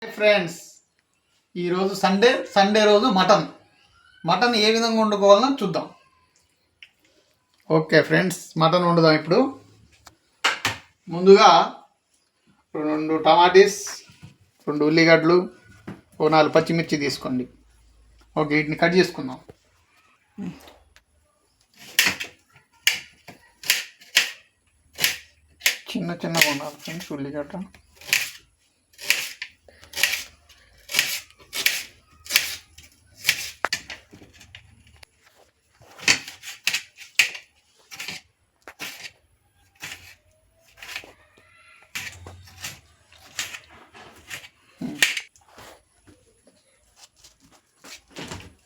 Friends, ఈరోజు Sunday రోజు mutton ఏ విధంగా వండుకోవాలో చూద్దాం. ఓకే ఫ్రెండ్స్, మటన్ వండుదాం. ఇప్పుడు ముందుగా 2 టమాటీస్, 2 ఉల్లిగడ్డలు, 4 పచ్చిమిర్చి తీసుకోండి. ఓకే, వీటిని కట్ చేసుకుందాం. చిన్నగా ఉండాలి ఫ్రెండ్స్ ఉల్లిగడ్డ.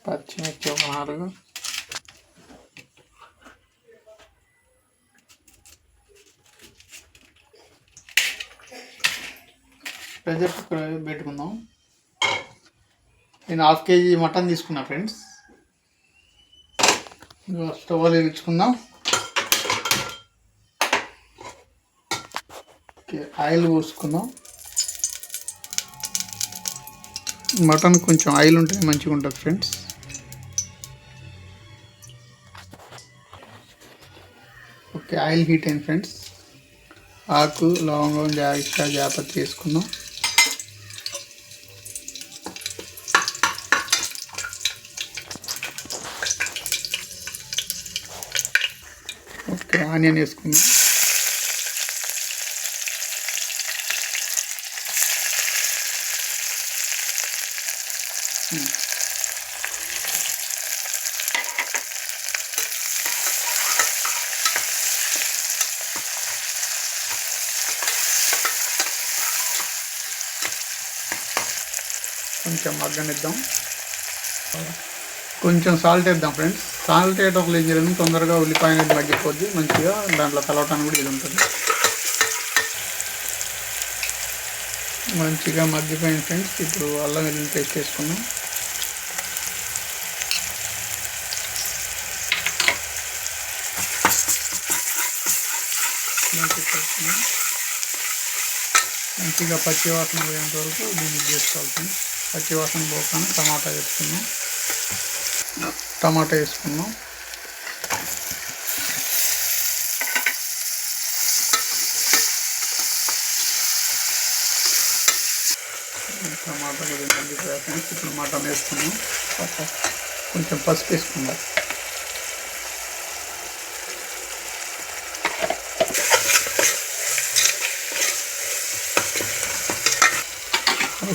పచ్చిమిర్చి 4. ప్రెషర్ కుక్కర్ పెట్టుకుందాం. నేను 1/2 kg మటన్ తీసుకున్నా ఫ్రెండ్స్. స్టవ్ వెలిగించుకుందాం. ఓకే, ఆయిల్ పోసుకుందాం. మటన్ కొంచెం ఆయిల్ ఉంటే మంచిగా ఉంటుంది ఫ్రెండ్స్. ఓకే, ఆయిల్ హీట్ అయింది ఫ్రెండ్స్. ఆకు, లవంగం, జాపత్రి వేసుకుందాం. ఓకే, ఆనియన్ వేసుకుందాం. కొంచెం మగ్గనిద్దాం. కొంచెం సాల్ట్ వేద్దాం ఫ్రెండ్స్. సాల్ట్ వేయటం ఏం చేయడం తొందరగా ఉల్లిపాయ అనేది మగ్గిపోద్ది, మంచిగా దాంట్లో కలవటానికి కూడా ఇది ఉంటుంది. మంచిగా మగ్గిపోయింది ఫ్రెండ్స్. ఇప్పుడు అల్లం వెల్లుల్లి పేస్ట్ వేసుకున్నాం. మంచిగా పచ్చివాసన పోయేంత వరకు దీన్ని చేసుకోవాలి ఫ్రెండ్స్. పచ్చివాసన పోగానే టమాటా వేసుకున్నాం. టమాటా వేసుకున్నాం. టమాటా కొద్దిగా మగ్గిపోయా ఫ్రెండ్స్. ఇప్పుడు మటన్ వేసుకున్నాం. కొంచెం పసుపు వేసుకుందాం.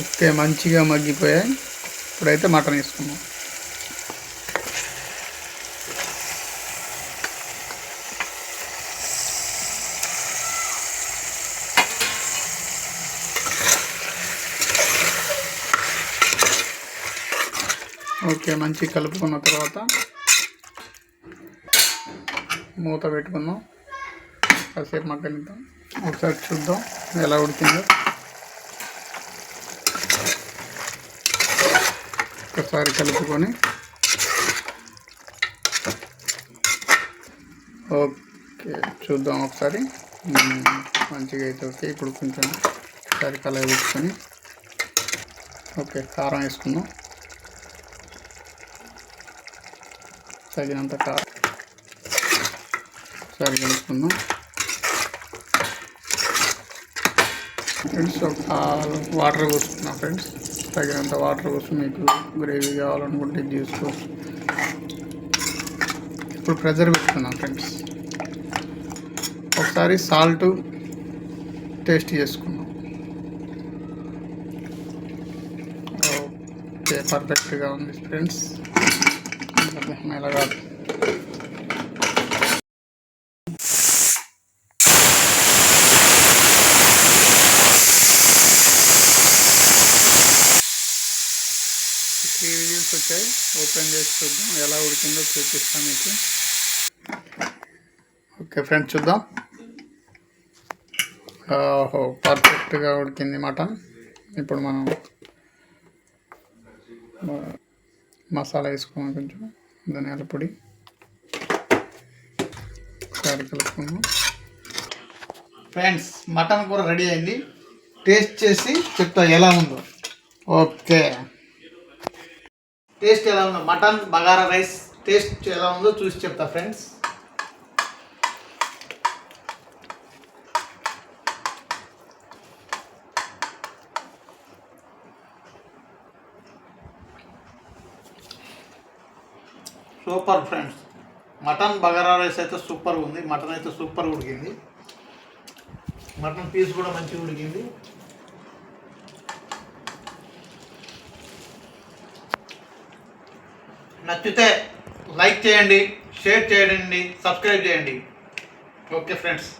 ఓకే, మంచిగా మగ్గిపోయాయి. ఇప్పుడైతే మటన్ వేసుకున్నాం. ఓకే, మంచిగా కలుపుకున్న తర్వాత మూత పెట్టుకుందాం. కాసేపు మగ్గనిద్దాం. ఒకసారి చూద్దాం ఎలా ఉడికిందో. ఒకసారి కలుపుకొని ఓకే చూద్దాం ఒకసారి. మంచిగా అయితే ఓకే. ఇప్పుడు కొంచెం ఒకసారి కలయి పెట్టుకొని ఓకే కారం వేసుకుందాం. తగినంత కారం ఒకసారి కలుపుకుందాం ఫ్రెండ్స్. ఒక వాటర్ పోసుకున్నాం ఫ్రెండ్స్. తగినంత వాటర్ కోసం మీకు గ్రేవీ కావాలనుకుంటే తీసుకోవచ్చు. ఇప్పుడు ప్రెషర్ పెట్టుకున్నాం ఫ్రెండ్స్. ఒకసారి సాల్ట్ టేస్ట్ చేసుకున్నాం. ఓకే, పర్ఫెక్ట్గా ఉంది ఫ్రెండ్స్. మెల్లగా విజిల్స్ వచ్చాయి. ఓపెన్ చేసి చూద్దాం ఎలా ఉడికిందో చూపిస్తాను మీకు. ఓకే ఫ్రెండ్స్, చూద్దాం. పర్ఫెక్ట్గా ఉడికింది మటన్. ఇప్పుడు మనం మసాలా వేసుకున్నాం. కొంచెం ధనియాల పొడి ఒకసారి కలుపుకున్నాం. ఫ్రెండ్స్, మటన్ కూర రెడీ అయింది. టేస్ట్ చేసి చెప్తా ఎలా ఉందో. ఓకే, టేస్ట్ ఎలా ఉందో మటన్ బగారా రైస్ టేస్ట్ ఎలా ఉందో చూసి చెప్తా friends. Super friends, mutton bagara rice అయితే సూపర్ ఉంది. మటన్ అయితే సూపర్ ఉడికింది. మటన్ పీస్ కూడా మంచిగా ఉడికింది. నచ్చితే లైక్ చేయండి, షేర్ చేయండి, సబ్స్క్రైబ్ చేయండి. Okay friends.